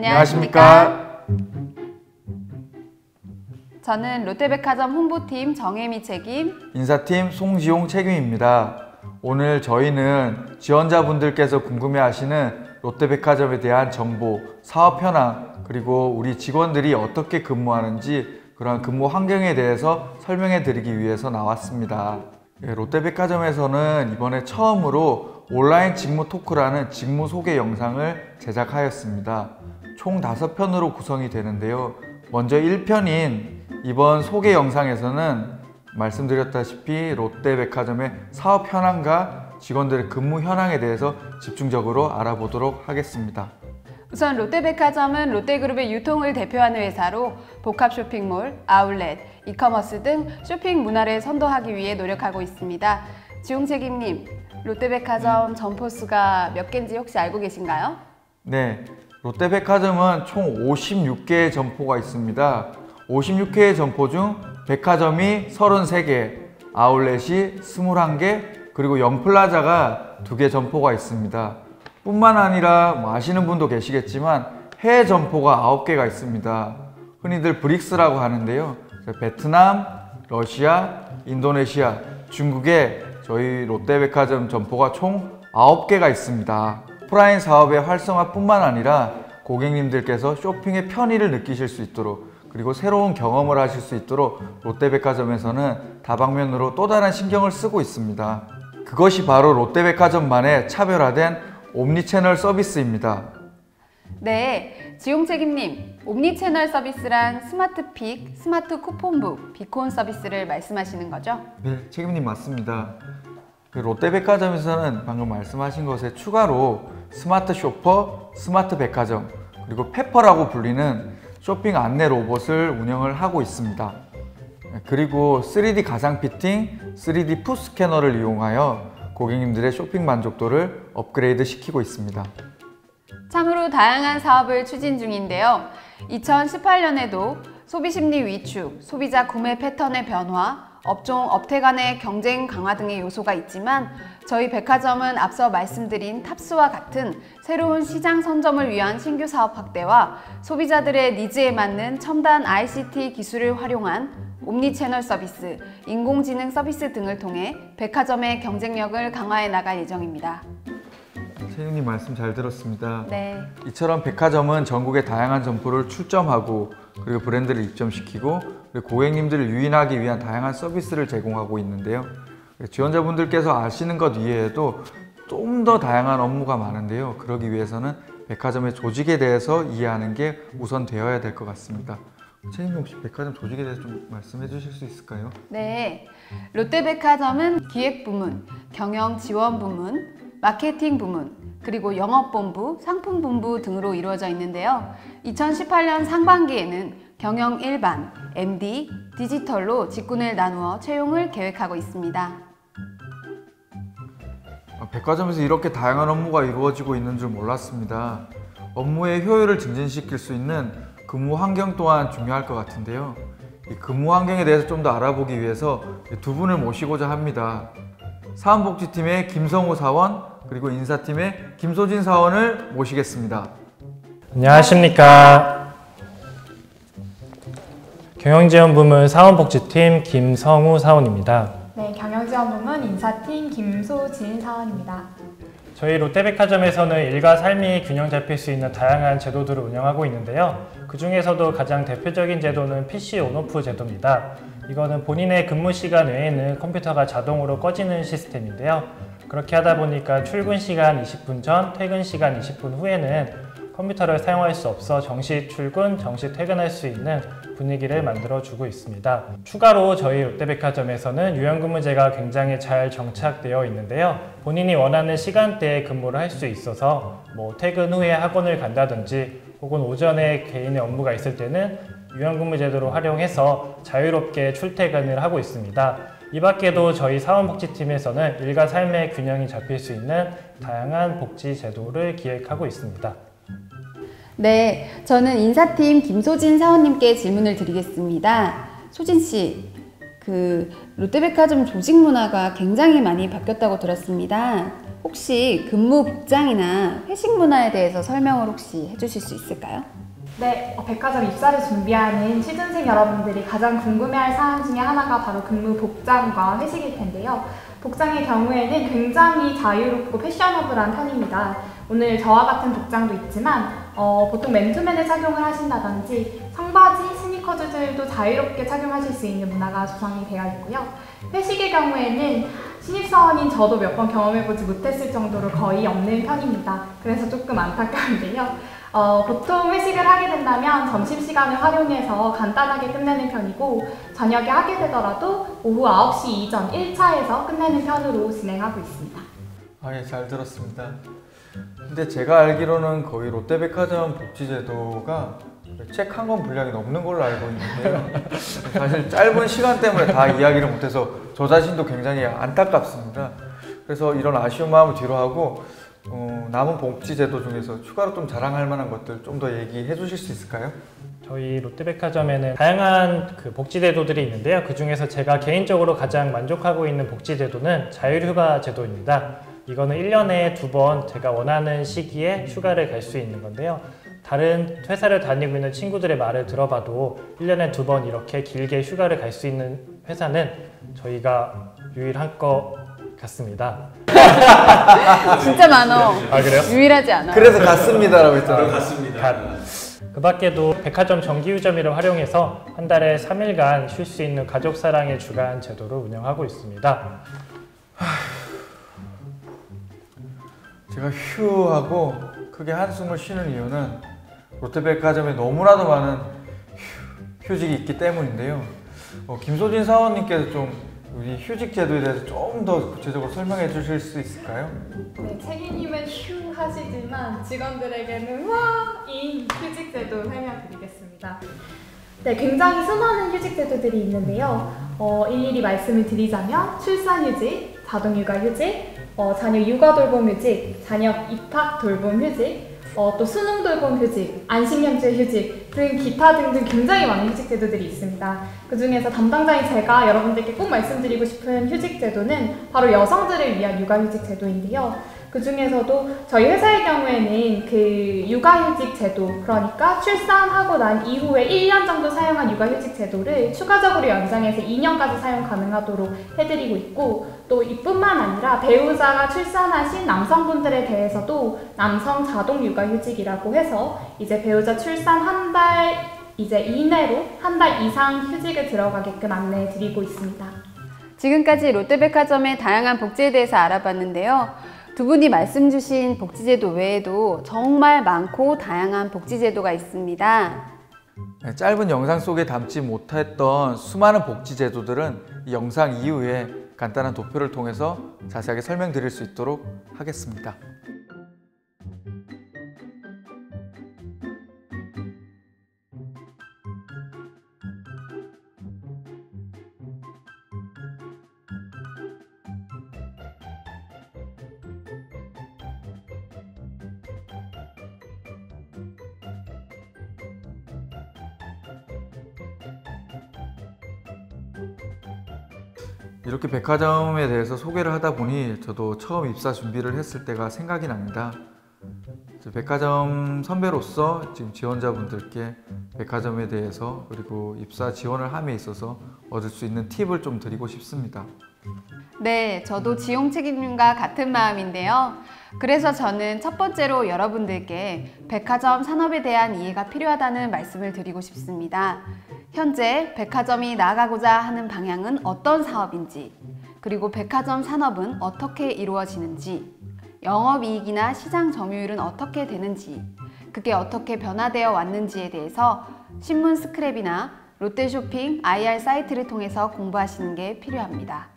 안녕하십니까? 저는 롯데백화점 홍보팀 정혜미 책임, 인사팀 송지용 책임입니다. 오늘 저희는 지원자분들께서 궁금해하시는 롯데백화점에 대한 정보, 사업 현황, 그리고 우리 직원들이 어떻게 근무하는지 그런 근무 환경에 대해서 설명해 드리기 위해서 나왔습니다. 롯데백화점에서는 이번에 처음으로 온라인 직무 토크라는 직무 소개 영상을 제작하였습니다. 총 5편으로 구성이 되는데요. 먼저 1편인 이번 소개 영상에서는 말씀드렸다시피 롯데백화점의 사업 현황과 직원들의 근무 현황에 대해서 집중적으로 알아보도록 하겠습니다. 우선 롯데백화점은 롯데그룹의 유통을 대표하는 회사로 복합 쇼핑몰, 아울렛, 이커머스 등 쇼핑 문화를 선도하기 위해 노력하고 있습니다. 지용 책임님, 롯데백화점 점포 수가 몇 개인지 혹시 알고 계신가요? 네, 롯데백화점은 총 56개의 점포가 있습니다. 56개의 점포 중 백화점이 33개, 아울렛이 21개, 그리고 영플라자가 2개 점포가 있습니다. 뿐만 아니라 아시는 분도 계시겠지만 해외 점포가 9개가 있습니다. 흔히들 브릭스라고 하는데요. 베트남, 러시아, 인도네시아, 중국에 저희 롯데백화점 점포가 총 9개가 있습니다. 오프라인 사업의 활성화뿐만 아니라 고객님들께서 쇼핑의 편의를 느끼실 수 있도록 그리고 새로운 경험을 하실 수 있도록 롯데백화점에서는 다방면으로 또 다른 신경을 쓰고 있습니다. 그것이 바로 롯데백화점만의 차별화된 옴니채널 서비스입니다. 네, 지용 책임님, 옴니채널 서비스란 스마트픽, 스마트 쿠폰북, 비콘 서비스를 말씀하시는 거죠? 네, 책임님 맞습니다. 롯데백화점에서는 방금 말씀하신 것에 추가로 스마트 쇼퍼, 스마트 백화점, 그리고 페퍼라고 불리는 쇼핑 안내 로봇을 운영을 하고 있습니다. 그리고 3D 가상 피팅, 3D 푸드 스캐너를 이용하여 고객님들의 쇼핑 만족도를 업그레이드 시키고 있습니다. 참으로 다양한 사업을 추진 중인데요. 2018년에도 소비심리 위축, 소비자 구매 패턴의 변화, 업종, 업태 간의 경쟁 강화 등의 요소가 있지만 저희 백화점은 앞서 말씀드린 탑스와 같은 새로운 시장 선점을 위한 신규 사업 확대와 소비자들의 니즈에 맞는 첨단 ICT 기술을 활용한 옴니채널 서비스, 인공지능 서비스 등을 통해 백화점의 경쟁력을 강화해 나갈 예정입니다. 채윤님 말씀 잘 들었습니다. 네. 이처럼 백화점은 전국의 다양한 점포를 출점하고 그리고 브랜드를 입점시키고 그리고 고객님들을 유인하기 위한 다양한 서비스를 제공하고 있는데요. 지원자분들께서 아시는 것 이외에도 좀 더 다양한 업무가 많은데요. 그러기 위해서는 백화점의 조직에 대해서 이해하는 게 우선 되어야 될 것 같습니다. 채님 혹시 백화점 조직에 대해서 좀 말씀해 주실 수 있을까요? 네, 롯데백화점은 기획부문, 경영지원부문, 마케팅부문, 그리고 영업본부, 상품본부 등으로 이루어져 있는데요. 2018년 상반기에는 경영 일반, MD, 디지털로 직군을 나누어 채용을 계획하고 있습니다. 백화점에서 이렇게 다양한 업무가 이루어지고 있는 줄 몰랐습니다. 업무의 효율을 증진시킬 수 있는 근무 환경 또한 중요할 것 같은데요. 이 근무 환경에 대해서 좀 더 알아보기 위해서 두 분을 모시고자 합니다. 사원복지팀의 김성우 사원 그리고 인사팀의 김소진 사원을 모시겠습니다. 안녕하십니까. 경영지원부문 사원복지팀 김성우 사원입니다. 네, 경영지원부문 인사팀 김소진 사원입니다. 저희 롯데백화점에서는 일과 삶이 균형 잡힐 수 있는 다양한 제도들을 운영하고 있는데요. 그 중에서도 가장 대표적인 제도는 PC 온오프 제도입니다. 이거는 본인의 근무 시간 외에는 컴퓨터가 자동으로 꺼지는 시스템인데요. 그렇게 하다 보니까 출근 시간 20분 전, 퇴근 시간 20분 후에는 컴퓨터를 사용할 수 없어 정시 출근, 정시 퇴근할 수 있는 분위기를 만들어주고 있습니다. 추가로 저희 롯데백화점에서는 유연근무제가 굉장히 잘 정착되어 있는데요. 본인이 원하는 시간대에 근무를 할 수 있어서 퇴근 후에 학원을 간다든지 혹은 오전에 개인의 업무가 있을 때는 유연근무제도를 활용해서 자유롭게 출퇴근을 하고 있습니다. 이 밖에도 저희 사원복지팀에서는 일과 삶의 균형이 잡힐 수 있는 다양한 복지 제도를 기획하고 있습니다. 네, 저는 인사팀 김소진 사원님께 질문을 드리겠습니다. 소진 씨, 롯데백화점 조직 문화가 굉장히 많이 바뀌었다고 들었습니다. 혹시 근무 복장이나 회식 문화에 대해서 설명을 혹시 해주실 수 있을까요? 네, 백화점 입사를 준비하는 취준생 여러분들이 가장 궁금해할 사항 중에 하나가 바로 근무 복장과 회식일 텐데요. 복장의 경우에는 굉장히 자유롭고 패셔너블한 편입니다. 오늘 저와 같은 복장도 있지만 보통 맨투맨을 착용을 하신다든지 청바지, 스니커즈들도 자유롭게 착용하실 수 있는 문화가 조성이 되어 있고요. 회식의 경우에는 신입사원인 저도 몇 번 경험해보지 못했을 정도로 거의 없는 편입니다. 그래서 조금 안타까운데요. 보통 회식을 하게 된다면 점심시간을 활용해서 간단하게 끝내는 편이고 저녁에 하게 되더라도 오후 9시 이전 1차에서 끝내는 편으로 진행하고 있습니다. 예, 잘 들었습니다. 근데 제가 알기로는 거의 롯데백화점 복지제도가 책 한 권 분량이 넘는 걸로 알고 있는데요. 사실 짧은 시간 때문에 다 이야기를 못해서 저 자신도 굉장히 안타깝습니다. 그래서 이런 아쉬운 마음을 뒤로하고 남은 복지제도 중에서 추가로 좀 자랑할 만한 것들 좀 더 얘기해 주실 수 있을까요? 저희 롯데백화점에는 다양한 복지제도들이 있는데요. 그 중에서 제가 개인적으로 가장 만족하고 있는 복지제도는 자율휴가 제도입니다. 이거는 1년에 2번 제가 원하는 시기에 휴가를 갈 수 있는 건데요. 다른 회사를 다니고 있는 친구들의 말을 들어봐도 1년에 2번 이렇게 길게 휴가를 갈 수 있는 회사는 저희가 유일한 것 같습니다. 진짜 많어. 아, 그래요? 유일하지 않아요. 그래서 갔습니다라고 했잖아요. 그 밖에도 백화점 정기유점일을 활용해서 한 달에 3일간 쉴 수 있는 가족사랑의 주간 제도를 운영하고 있습니다. 제가 휴하고 크게 한숨을 쉬는 이유는 롯데백화점에 너무나도 많은 휴직이 있기 때문인데요. 김소진 사원님께서 좀 우리 휴직 제도에 대해서 좀 더 구체적으로 설명해 주실 수 있을까요? 네, 책임님은 휴 하시지만 직원들에게는 와인 휴직 제도 설명드리겠습니다. 네, 굉장히 수많은 휴직 제도들이 있는데요. 일일이 말씀을 드리자면 출산휴직, 자동휴가휴직, 자녀 육아 돌봄 휴직, 자녀 입학 돌봄 휴직, 또 수능 돌봄 휴직, 안식년제 휴직 등 기타 등등 굉장히 많은 휴직 제도들이 있습니다. 그 중에서 담당자인 제가 여러분들께 꼭 말씀드리고 싶은 휴직 제도는 바로 여성들을 위한 육아휴직 제도인데요. 그 중에서도 저희 회사의 경우에는 그 육아휴직 제도, 그러니까 출산하고 난 이후에 1년 정도 사용한 육아휴직 제도를 추가적으로 연장해서 2년까지 사용 가능하도록 해드리고 있고, 또 이뿐만 아니라 배우자가 출산하신 남성분들에 대해서도 남성 자동 육아휴직이라고 해서 이제 배우자 출산 한 달 이내로 한 달 이상 휴직을 들어가게끔 안내해 드리고 있습니다. 지금까지 롯데백화점의 다양한 복지에 대해서 알아봤는데요. 두 분이 말씀 주신 복지제도 외에도 정말 많고 다양한 복지제도가 있습니다. 짧은 영상 속에 담지 못했던 수많은 복지제도들은 이 영상 이후에 간단한 도표를 통해서 자세하게 설명드릴 수 있도록 하겠습니다. 이렇게 백화점에 대해서 소개를 하다 보니 저도 처음 입사 준비를 했을 때가 생각이 납니다. 백화점 선배로서 지금 지원자분들께 백화점에 대해서 그리고 입사 지원을 함에 있어서 얻을 수 있는 팁을 좀 드리고 싶습니다. 네, 저도 지용 책임님과 같은 마음인데요. 그래서 저는 첫 번째로 여러분들께 백화점 산업에 대한 이해가 필요하다는 말씀을 드리고 싶습니다. 현재 백화점이 나아가고자 하는 방향은 어떤 사업인지, 그리고 백화점 산업은 어떻게 이루어지는지, 영업이익이나 시장 점유율은 어떻게 되는지, 그게 어떻게 변화되어 왔는지에 대해서 신문 스크랩이나 롯데쇼핑 IR 사이트를 통해서 공부하시는 게 필요합니다.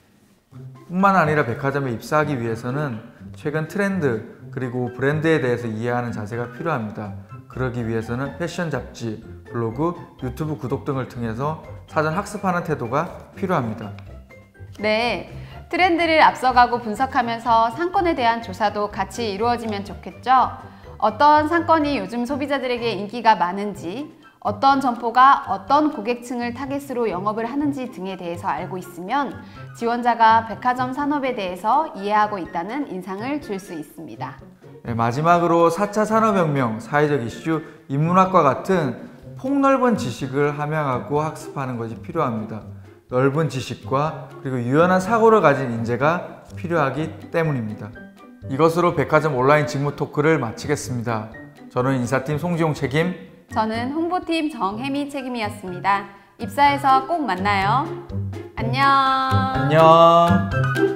뿐만 아니라 백화점에 입사하기 위해서는 최근 트렌드 그리고 브랜드에 대해서 이해하는 자세가 필요합니다. 그러기 위해서는 패션 잡지, 블로그, 유튜브 구독 등을 통해서 사전 학습하는 태도가 필요합니다. 네, 트렌드를 앞서가고 분석하면서 상권에 대한 조사도 같이 이루어지면 좋겠죠? 어떤 상권이 요즘 소비자들에게 인기가 많은지, 어떤 점포가 어떤 고객층을 타겟으로 영업을 하는지 등에 대해서 알고 있으면 지원자가 백화점 산업에 대해서 이해하고 있다는 인상을 줄 수 있습니다. 네, 마지막으로 4차 산업혁명, 사회적 이슈, 인문학과 같은 폭넓은 지식을 함양하고 학습하는 것이 필요합니다. 넓은 지식과 그리고 유연한 사고를 가진 인재가 필요하기 때문입니다. 이것으로 백화점 온라인 직무 토크를 마치겠습니다. 저는 인사팀 송지용 책임, 저는 홍보팀 정혜미 책임이었습니다. 입사해서 꼭 만나요. 안녕. 안녕.